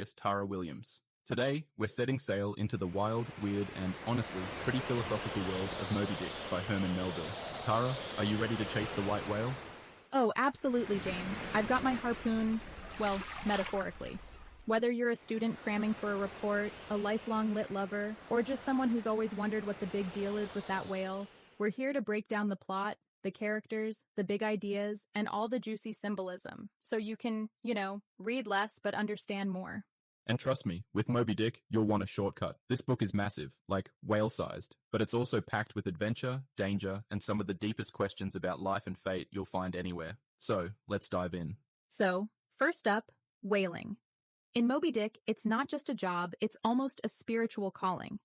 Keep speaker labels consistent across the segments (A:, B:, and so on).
A: enthusiast Tara Williams. Today, we're setting sail into the wild, weird, and, honestly, pretty philosophical world of Moby Dick by Herman Melville. Tara, are you ready to chase the white whale?
B: Oh, absolutely, James. I've got my harpoon, well, metaphorically. Whether you're a student cramming for a report, a lifelong lit lover, or just someone who's always wondered what the big deal is with that whale, we're here to break down the plot, the characters, the big ideas, and all the juicy symbolism, so you can, read less but understand more.
A: And trust me, with Moby Dick, you'll want a shortcut. This book is massive, like whale-sized, but it's also packed with adventure, danger, and some of the deepest questions about life and fate you'll find anywhere. So, let's dive in.
B: So, first up, whaling. In Moby Dick, it's not just a job, it's almost a spiritual calling.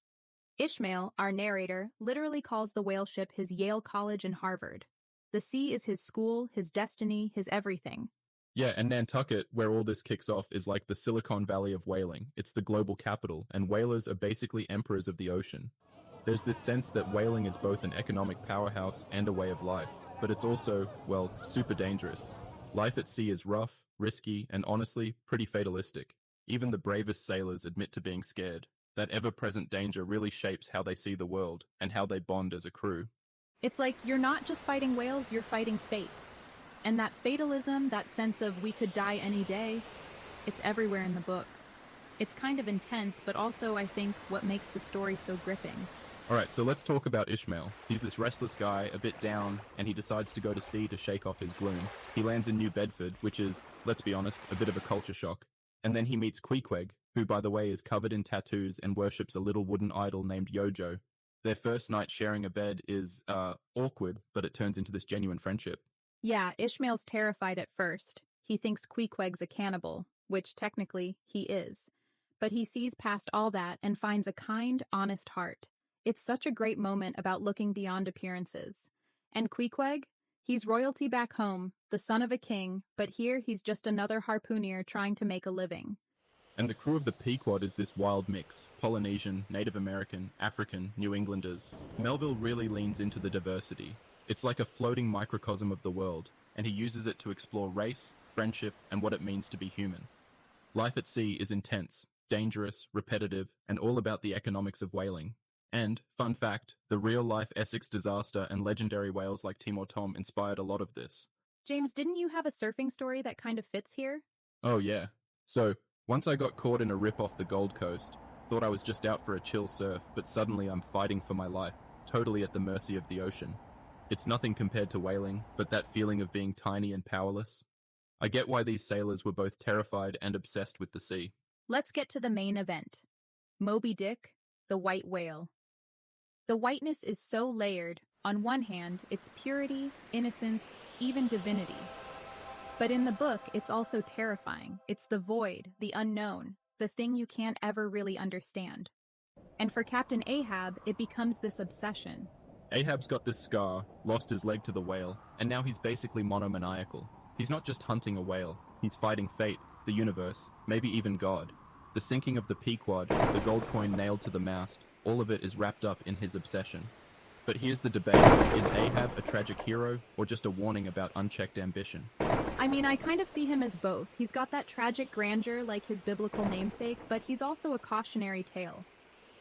B: Ishmael, our narrator, literally calls the whale ship his Yale College and Harvard. The sea is his school, his destiny, his everything.
A: Yeah, and Nantucket, where all this kicks off, is like the Silicon Valley of whaling. It's the global capital, and whalers are basically emperors of the ocean. There's this sense that whaling is both an economic powerhouse and a way of life, but it's also, well, super dangerous. Life at sea is rough, risky, and honestly, pretty fatalistic. Even the bravest sailors admit to being scared. That ever-present danger really shapes how they see the world, and how they bond as a crew.
B: It's like you're not just fighting whales, you're fighting fate. And that fatalism, that sense of we could die any day, it's everywhere in the book. It's kind of intense, but also, I think, what makes the story so gripping.
A: Alright, so let's talk about Ishmael. He's this restless guy, a bit down, and he decides to go to sea to shake off his gloom. He lands in New Bedford, which is, let's be honest, a bit of a culture shock. And then he meets Queequeg, who by the way is covered in tattoos and worships a little wooden idol named Yojo. Their first night sharing a bed is, awkward, but it turns into this genuine friendship.
B: Yeah, Ishmael's terrified at first. He thinks Queequeg's a cannibal, which technically he is. But he sees past all that and finds a kind, honest heart. It's such a great moment about looking beyond appearances. And Queequeg? He's royalty back home, the son of a king, but here he's just another harpooner trying to make a living.
A: And the crew of the Pequod is this wild mix: Polynesian, Native American, African, New Englanders. Melville really leans into the diversity. It's like a floating microcosm of the world, and he uses it to explore race, friendship, and what it means to be human. Life at sea is intense, dangerous, repetitive, and all about the economics of whaling. And, fun fact, the real-life Essex disaster and legendary whales like Timor Tom inspired a lot of this.
B: James, didn't you have a surfing story that kind of fits here?
A: Oh yeah. So, once I got caught in a rip off the Gold Coast, thought I was just out for a chill surf, but suddenly I'm fighting for my life, totally at the mercy of the ocean. It's nothing compared to whaling, but that feeling of being tiny and powerless. I get why these sailors were both terrified and obsessed with the sea.
B: Let's get to the main event. Moby Dick, the white whale. The whiteness is so layered. On one hand, it's purity, innocence, even divinity. But in the book, it's also terrifying. It's the void, the unknown, the thing you can't ever really understand. And for Captain Ahab, it becomes this obsession.
A: Ahab's got this scar, lost his leg to the whale, and now he's basically monomaniacal. He's not just hunting a whale, he's fighting fate, the universe, maybe even God. The sinking of the Pequod, the gold coin nailed to the mast, all of it is wrapped up in his obsession. But here's the debate: is Ahab a tragic hero, or just a warning about unchecked ambition?
B: I mean, I kind of see him as both. He's got that tragic grandeur like his biblical namesake, but he's also a cautionary tale.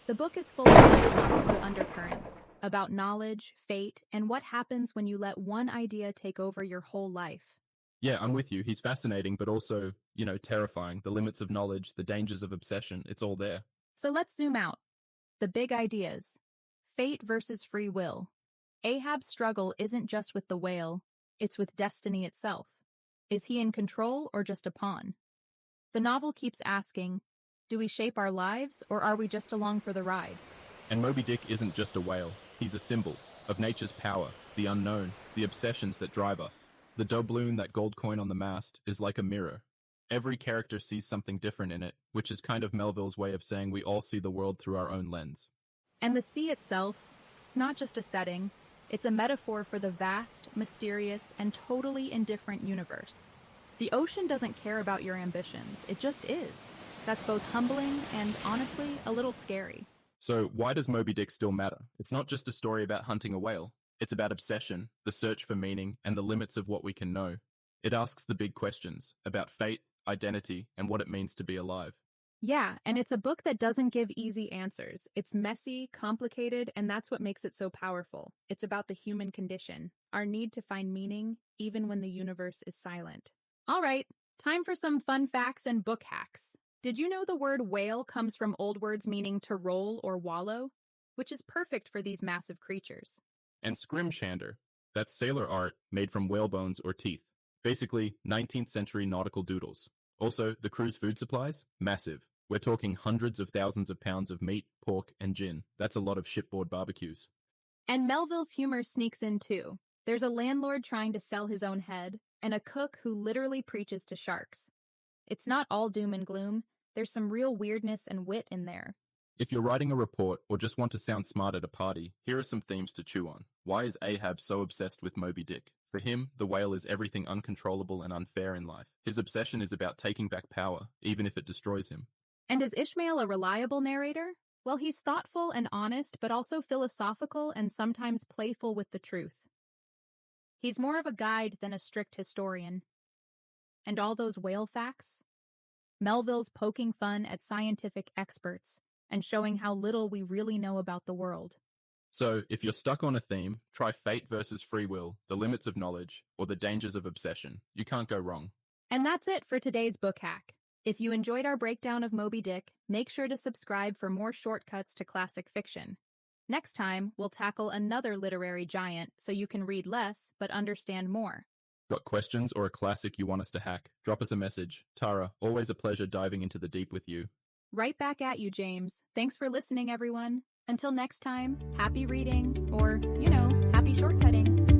B: The book is full of philosophical undercurrents about knowledge, fate, and what happens when you let one idea take over your whole life.
A: Yeah, I'm with you. He's fascinating, but also, terrifying. The limits of knowledge, the dangers of obsession, it's all there.
B: So let's zoom out. The big ideas. Fate versus free will. Ahab's struggle isn't just with the whale, it's with destiny itself. Is he in control or just a pawn? The novel keeps asking, do we shape our lives or are we just along for the ride?
A: And Moby Dick isn't just a whale. He's a symbol of nature's power, the unknown, the obsessions that drive us. The doubloon, that gold coin on the mast, is like a mirror. Every character sees something different in it, which is kind of Melville's way of saying we all see the world through our own lens.
B: And the sea itself, it's not just a setting, it's a metaphor for the vast, mysterious, and totally indifferent universe. The ocean doesn't care about your ambitions, it just is. That's both humbling and, honestly, a little scary.
A: So why does Moby Dick still matter? It's not just a story about hunting a whale. It's about obsession, the search for meaning, and the limits of what we can know. It asks the big questions about fate, identity, and what it means to be alive.
B: Yeah, and it's a book that doesn't give easy answers. It's messy, complicated, and that's what makes it so powerful. It's about the human condition, our need to find meaning, even when the universe is silent. All right, time for some fun facts and book hacks. Did you know the word whale comes from old words meaning to roll or wallow? Which is perfect for these massive creatures.
A: And scrimshander, that's sailor art made from whale bones or teeth. Basically, 19th century nautical doodles. Also, the crew's food supplies? Massive. We're talking hundreds of thousands of pounds of meat, pork, and gin. That's a lot of shipboard barbecues.
B: And Melville's humor sneaks in too. There's a landlord trying to sell his own head, and a cook who literally preaches to sharks. It's not all doom and gloom. There's some real weirdness and wit in there.
A: If you're writing a report or just want to sound smart at a party, here are some themes to chew on. Why is Ahab so obsessed with Moby Dick? For him, the whale is everything uncontrollable and unfair in life. His obsession is about taking back power, even if it destroys him.
B: And is Ishmael a reliable narrator? Well, he's thoughtful and honest, but also philosophical and sometimes playful with the truth. He's more of a guide than a strict historian. And all those whale facts? Melville's poking fun at scientific experts and showing how little we really know about the world.
A: So, if you're stuck on a theme, try fate versus free will, the limits of knowledge, or the dangers of obsession. You can't go wrong.
B: And that's it for today's book hack. If you enjoyed our breakdown of Moby Dick, make sure to subscribe for more shortcuts to classic fiction. Next time, we'll tackle another literary giant so you can read less but understand more.
A: Got questions or a classic you want us to hack? Drop us a message. Tara, always a pleasure diving into the deep with you.
B: Right back at you, James. Thanks for listening, everyone. Until next time, happy reading, or, happy shortcutting.